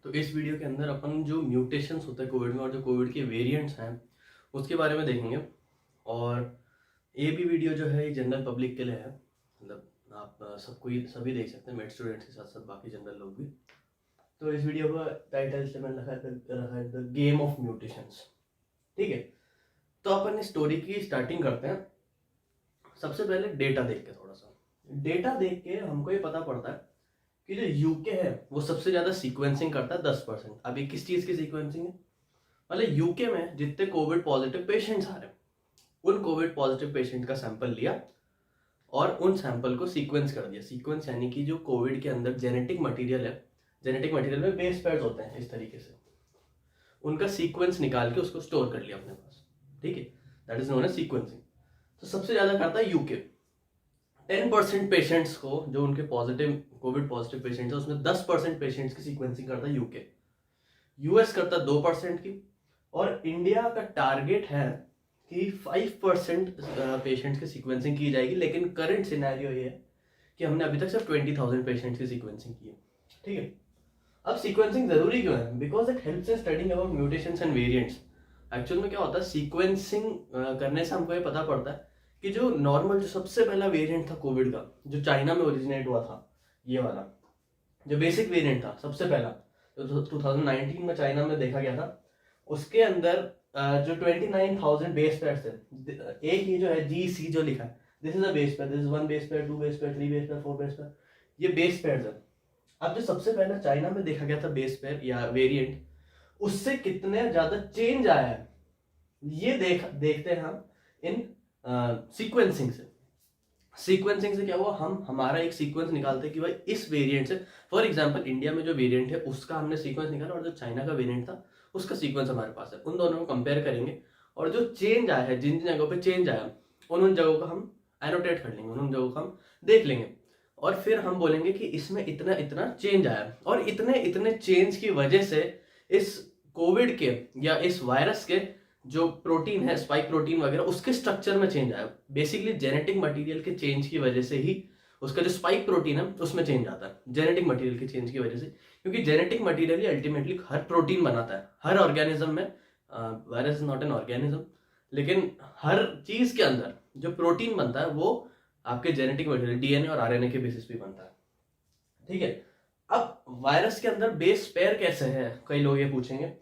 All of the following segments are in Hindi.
तो इस वीडियो के अंदर अपन जो म्यूटेशंस होते हैं कोविड में और जो कोविड के वेरिएंट्स हैं उसके बारे में देखेंगे। और ये भी वीडियो जो है जनरल पब्लिक के लिए है, मतलब आप सबको ही सभी देख सकते हैं, मेड स्टूडेंट्स के साथ साथ बाकी जनरल लोग भी। तो इस वीडियो का टाइटल से मैंने रखा है द गेम ऑफ म्यूटेशंस। ठीक है, तो अपन इस स्टोरी की स्टार्टिंग करते हैं। सबसे पहले डेटा देख के, थोड़ा सा डेटा देख के हमको ये पता पड़ता है कि जो यूके है वो सबसे ज्यादा सीक्वेंसिंग करता है 10%। अभी किस चीज की सीक्वेंसिंग है, मतलब यूके में जितने कोविड पॉजिटिव पेशेंट्स आ रहे हैं उन कोविड पॉजिटिव पेशेंट का सैंपल लिया और उन सैंपल को सीक्वेंस कर दिया। सीक्वेंस यानी कि जो कोविड के अंदर जेनेटिक मटेरियल है, जेनेटिक मटेरियल में बेस पेयर्स होते हैं इस तरीके से, उनका सीक्वेंस निकाल के उसको स्टोर कर लिया अपने पास। ठीक है, that is known as sequencing. तो सबसे ज्यादा करता है यूके। 10% पेशेंट्स को, जो उनके पॉजिटिव कोविड पॉजिटिव पेशेंट्स है उसमें 10% पेशेंट्स की सीक्वेंसिंग करता है यूके। यूएस करता 2% की, और इंडिया का टारगेट है कि 5% पेशेंट्स की सीक्वेंसिंग की जाएगी। लेकिन करंट सिनेरियो ये है कि हमने अभी तक सिर्फ 20,000 पेशेंट्स की सीक्वेंसिंग की है। ठीक है, अब सीक्वेंसिंग जरूरी क्यों है? Because it helps in studying about mutations and variants. Actual में क्या होता है, सीक्वेंसिंग करने से हमको ये पता पड़ता है कि जो नॉर्मल, जो सबसे पहला वेरिएंट था कोविड का, जो चाइना में ओरिजिनेट हुआ था, ये वाला जो बेसिक वेरिएंट था सबसे पहला, जो 2019 में चाइना में देखा गया था, उसके अंदर जो 29,000 बेस पेयर्स थे। एक ही जो है जी सी जो लिखा है, this is a base pair, this is 1 base pair, 2 base pair, 3 base pair, 4 base pair, ये बेस पेयर्स है। अब जो सबसे पहले चाइना में देखा गया था बेस पेयर या वेरिएंट, उससे कितने ज्यादा चेंज आया है ये देखते हैं हम इन सीक्वेंसिंग से। सीक्वेंसिंग से क्या हुआ, हम हमारा एक सीक्वेंस निकालते हैं कि भाई इस वेरिएंट से, फॉर एग्जांपल इंडिया में जो वेरिएंट है उसका हमने सीक्वेंस निकाला और जो चाइना का वेरिएंट था उसका सीक्वेंस हमारे पास है। उन दोनों को कंपेयर करेंगे और जो चेंज आया है, जिन जिन जगहों पे चेंज आया उन जगहों का हम एनोटेट कर लेंगे, उन जगहों का हम देख लेंगे और फिर हम बोलेंगे कि इसमें इतना इतना चेंज आया और इतने इतने चेंज की वजह से इस कोविड के या इस वायरस के जो प्रोटीन है, स्पाइक प्रोटीन वगैरह, उसके स्ट्रक्चर में चेंज आया। बेसिकली जेनेटिक मटेरियल के चेंज की वजह से ही उसका जो स्पाइक प्रोटीन है उसमें चेंज आता है, जेनेटिक मटेरियल के चेंज की वजह से। क्योंकि जेनेटिक मटेरियल ही अल्टीमेटली हर प्रोटीन बनाता है, हर ऑर्गेनिज्म में। Virus is not an organism, लेकिन हर चीज के अंदर जो प्रोटीन बनता है वो आपके जेनेटिक मटेरियल डीएनए और आरएनए के बेसिस पे बनता है। ठीक है, अब वायरस के अंदर बेस पेयर कैसे है, कई लोग ये पूछेंगे।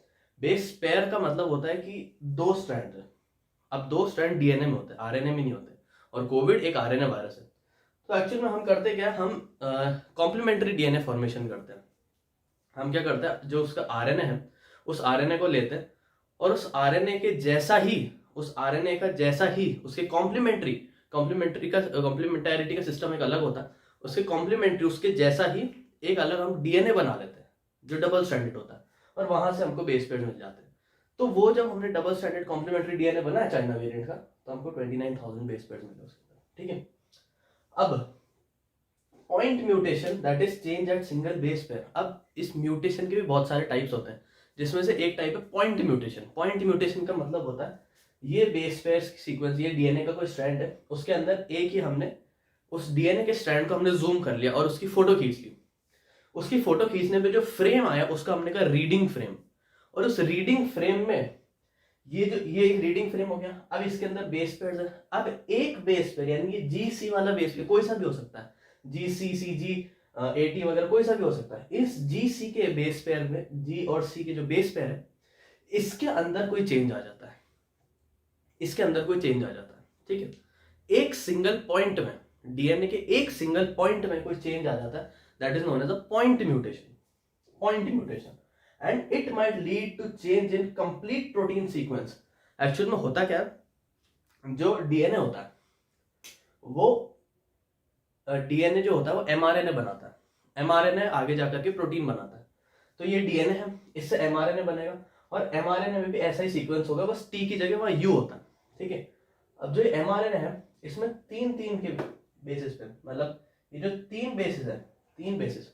बेस पेयर का मतलब होता है कि 2 स्ट्रैंड है। अब 2 स्ट्रैंड डीएनए में होते हैं, आरएनए में नहीं होते, और कोविड एक आरएनए वायरस है। तो एक्चुअल में हम करते क्या, हम कॉम्प्लीमेंट्री डीएनए फॉर्मेशन करते हैं। हम क्या करते हैं, जो उसका आरएनए है उस आरएनए को लेते हैं और उस आरएनए के जैसा ही, उस आरएनए का जैसा ही उसके कॉम्प्लीमेंटरिटी का सिस्टम एक अलग होता है, उसके कॉम्प्लीमेंट्री उसके जैसा ही एक अलग हम डीएनए बना लेते हैं जो डबल स्ट्रैंडेड होता है, और वहां से हमको बेस पेयर मिल जाते हैं। तो वो जब हमने डबल स्ट्रैंडेड कॉम्प्लीमेंट्री डीएनए बनाया चाइना वेरिएंट का, तो हमको 29,000 बेस पेयर मिले उसके अंदर। ठीक है, अब point mutation, that is change at single base pair. अब इस म्यूटेशन के भी बहुत सारे टाइप्स होते हैं, जिसमें से एक टाइप है पॉइंट म्यूटेशन। पॉइंट म्यूटेशन का मतलब होता है ये बेस पेयर सीक्वेंस, ये डीएनए का कोई स्ट्रैंड है, उसके अंदर एक ही हमने उस डीएनए के स्ट्रैंड को हमने जूम कर लिया और उसकी फोटो खींच ली। उसकी फोटो खींचने पे जो फ्रेम आया उसका हमने कहा रीडिंग फ्रेम, और उस रीडिंग फ्रेम में ये एक रीडिंग फ्रेम हो गया। अब इसके अंदर बेस पेयर है। अब एक बेस पेयर यानी कि जीसी वाला बेस पेयर कोई सा भी हो सकता है, जीसी, सीजी, एटी वगैरह कोई सा भी हो सकता है। इस जीसी के बेस पेयर में, जी और सी के जो बेस पेयर है, इसके अंदर कोई चेंज आ जाता है, इसके अंदर कोई चेंज आ जाता है। ठीक है, एक सिंगल पॉइंट में, डीएनए के एक सिंगल पॉइंट में कोई चेंज आ जाता है, that is known as a point mutation. Point mutation, and it might lead to change in complete protein sequence. Actual में होता क्या है, जो डीएनए होता है वो डीएनए जो होता है वो एमआरएनए बनाता है। एमआरएनए आगे जाकर के प्रोटीन बनाता है। तो ये डीएनए है, इससे एमआरएनए बनेगा, और एमआरएनए में भी ऐसा ही सीक्वेंस होगा, बस टी की जगह वहां यू होता है। ठीक है, अब जो एमआरएनए है इसमें 3-3 के बेसिस पे, मतलब ये जो 3 बेसिस है, 3 बेसिस,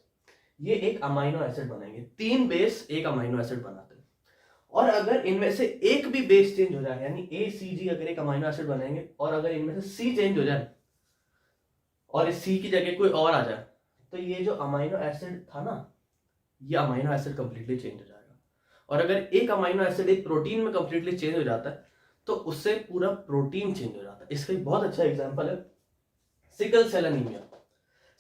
ये एक अमाइनो एसिड बनाएंगे। 3 बेस एक अमाइनो एसिड बनाते हैं, और अगर इनमें से एक भी बेस चेंज हो जाए, यानी ए सी जी अगर एक अमाइनो एसिड बनाएंगे, और अगर इनमें से सी चेंज हो जाए और इस सी की जगह कोई और आ जाए, तो ये जो अमाइनो एसिड था ना, ये अमाइनो एसिड कंप्लीटली चेंज हो जाएगा। और अगर एक अमाइनो एसिड एक प्रोटीन में कंप्लीटली चेंज हो जाता है तो उससे पूरा प्रोटीन चेंज हो जाता है। इसका एक बहुत अच्छा एग्जांपल है sickle cell anaemia.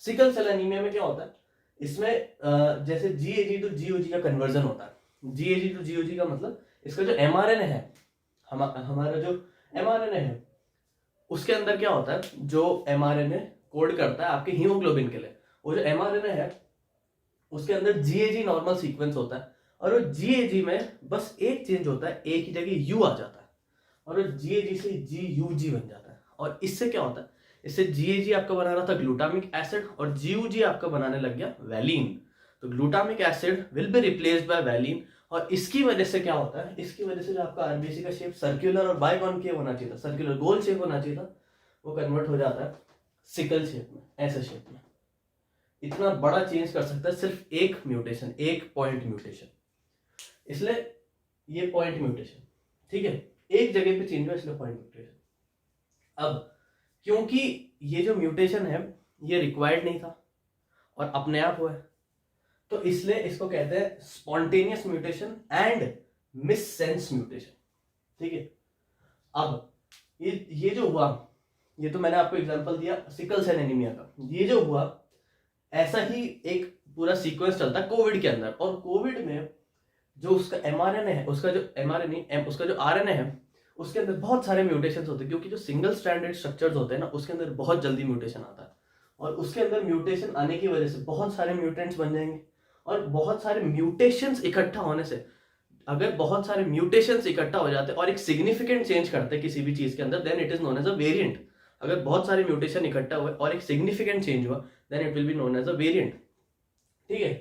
Sickle cell anaemia में क्या होता है, इसमें जैसे GAG टू GOG का कन्वर्जन होता है। GAG टू GOG का मतलब इसका जो mRNA है, हमारा जो mRNA है उसके अंदर क्या होता है, जो mRNA कोड करता है आपके हीमोग्लोबिन के लिए, वो जो mRNA है उसके अंदर GAG नॉर्मल सीक्वेंस होता है और वो GAG में बस एक चेंज होता है, एक ही जगह U आ जाता है और वो GAG से GUG बन जाता है। और इससे क्या होता है, इससे GAG आपका बना रहा था ग्लूटामिक एसिड और GUG आपका बनाने लग गया वैलीन। तो glutamic acid will be replaced by valine और इसकी वजह से क्या होता है, इसकी वजह से जो आपका आरबीसी का शेप सर्कुलर और बाइकॉन्केव होना चाहिए था, सर्कुलर गोल शेप होना चाहिए था, वो कन्वर्ट हो जाता है सिकल शेप में, ऐसे शेप में। इतना बड़ा चेंज कर सकता है सिर्फ एक म्यूटेशन, एक पॉइंट म्यूटेशन। इसलिए ये पॉइंट म्यूटेशन, ठीक है, एक जगह पे चेंज हुआ इसलिए पॉइंट म्यूटेशन। अब क्योंकि ये जो म्यूटेशन है ये रिक्वायर्ड नहीं था और अपने आप हुआ है, तो इसलिए इसको कहते हैं स्पॉन्टेनियस म्यूटेशन एंड मिससेंस म्यूटेशन, ठीक है। अब ये जो हुआ, ये तो मैंने आपको एग्जांपल दिया सिकल सेल एनीमिया का, ये जो हुआ ऐसा ही एक पूरा सीक्वेंस चलता है कोविड के अंदर। और कोविड में जो उसका mRNA है, उसका जो mRNA उसका जो RNA है उसके अंदर बहुत सारे म्यूटेशंस होते हैं, क्योंकि जो सिंगल स्ट्रैंडेड स्ट्रक्चर्स होते हैं ना उसके अंदर बहुत जल्दी म्यूटेशन आता है और उसके अंदर म्यूटेशन आने की वजह से बहुत सारे म्यूटेंट्स बन जाएंगे। और बहुत सारे म्यूटेशंस इकट्ठा होने से, अगर बहुत सारे म्यूटेशंस इकट्ठा हो जाते हैं और एक सिग्निफिकेंट चेंज करते हैं किसी भी चीज के अंदर, then it is known as a variant. अगर बहुत सारे म्यूटेशन इकट्ठा हुए और एक सिग्निफिकेंट चेंज हुआ then it will be known as a variant, ठीक है।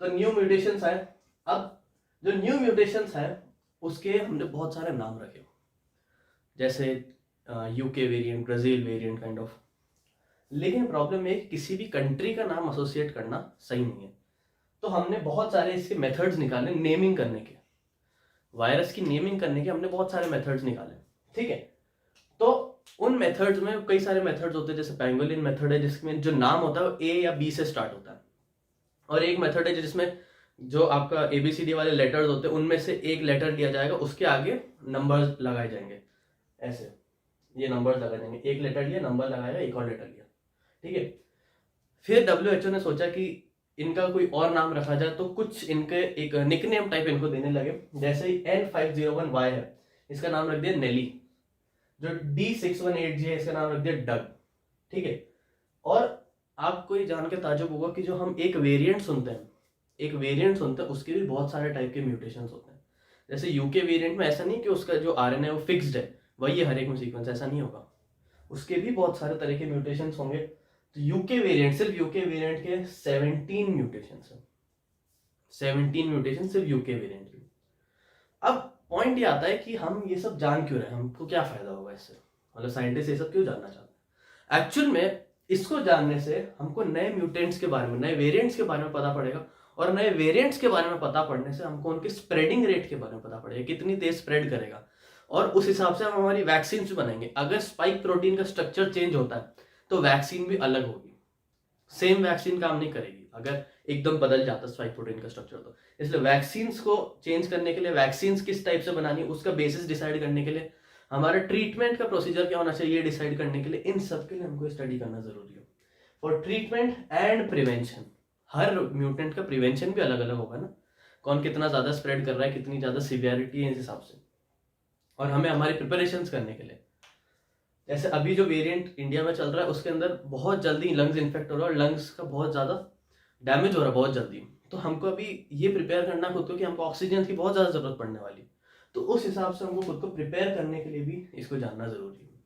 तो न्यू म्यूटेशंस आए। अब जो न्यू म्यूटेशंस है उसके हमने बहुत सारे नाम रखे, जैसे UK variant, Brazil variant kind of. लेकिन प्रॉब्लम है किसी भी कंट्री का नाम एसोसिएट करना सही नहीं है, तो हमने बहुत सारे इसके मेथड्स निकाले नेमिंग करने के, वायरस की नेमिंग करने के हमने बहुत सारे मेथड्स निकाले, ठीक है। तो उन मेथड्स में कई सारे मेथड्स होते हैं, जैसे पेंगोलिन मेथड है जिसमें जो नाम होता है वो A या B से स्टार्ट होता है, और एक मेथड है जिसमें जो आपका ABCD वाले लेटर्स होते हैं उनमें से एक लेटर लिया जाएगा, उसके आगे नंबर्स लगाए जाएंगे, ऐसे ये नंबर्स लगाए जाएंगे, एक लेटर लिया नंबर लगाया, एक और लेटर लिया, ठीक है। फिर WHO ने सोचा कि इनका कोई और नाम रखा जाए, तो कुछ इनके एक निकनेम टाइप इनको देने लगे। जैसे ही N501Y है इसका नाम रख दिया नेली, जो D618G है इसका नाम रख दिया डग, ठीक है। और आपको ये जान के ताज्जुब होगा कि जो हम एक वेरिएंट सुनते हैं उसके भी बहुत सारे टाइप के म्यूटेशंस होते हैं। जैसे यूके वेरिएंट में ऐसा नहीं कि उसका जो RNA है वो फिक्स्ड है, वही है हर एक में सीक्वेंस, ऐसा नहीं होगा, उसके भी बहुत सारे तरह के म्यूटेशंस होंगे। तो यूके वेरिएंट, सिर्फ यूके वेरिएंट के 17 म्यूटेशंस है, 17 म्यूटेशन सिर्फ यूके वेरिएंट के। अब पॉइंट ये आता है कि हम ये सब जान क्यों रहे हैं, हमको क्या फायदा होगा इससे, मतलब साइंटिस्ट ये सब क्यों जानना चाहते हैं। एक्चुअल में इसको जानने से हमको नए म्यूटेंट्स के बारे में, नए वेरिएंट्स के बारे में पता पड़ेगा, और नए वेरिएंट्स के बारे में पता पड़ने से हमको उनके स्प्रेडिंग रेट के बारे में पता पड़ेगा, कितनी तेज स्प्रेड करेगा, और उस हिसाब से हम हमारी वैक्सीन भी बनाएंगे। अगर स्पाइक प्रोटीन का स्ट्रक्चर चेंज होता है तो वैक्सीन भी अलग होगी, सेम वैक्सीन काम नहीं करेगी अगर एकदम बदल जाता स्पाइक प्रोटीन का स्ट्रक्चर। तो इसलिए वैक्सीन्स को चेंज करने के लिए, वैक्सीन्स किस टाइप से बनानी, उसका बेसिस डिसाइड करने के लिए, हमारा ट्रीटमेंट का प्रोसीजर क्या होना चाहिए डिसाइड करने के लिए, इन सब के लिए हमको स्टडी करना जरूरी है। For treatment and prevention, her mutant का प्रिवेंशन भी अलग अलग होगा ना, कौन कितना ज्यादा स्प्रेड कर रहा है, कितनी ज्यादा सिवियरिटी है, इस हिसाब से। और हमें हमारी प्रिपरेशंस करने के लिए, जैसे अभी जो वेरिएंट इंडिया में चल रहा है उसके अंदर बहुत जल्दी लंग्स इन्फेक्ट हो रहा है और लंग्स का बहुत ज्यादा डैमेज हो रहा है बहुत जल्दी, तो हमको अभी ये प्रिपेयर करना खुद को कि हमको ऑक्सीजन की बहुत ज्यादा जरूरत पड़ने वाली, तो उस हिसाब से हमको खुद को प्रिपेयर करने के लिए भी इसको जानना जरूरी है,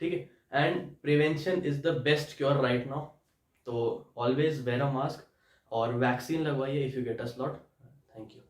ठीक है। And prevention is the best cure right now, तो ऑलवेज वेयर अ मास्क और वैक्सीन लगवाइए if you get a slot. Thank you.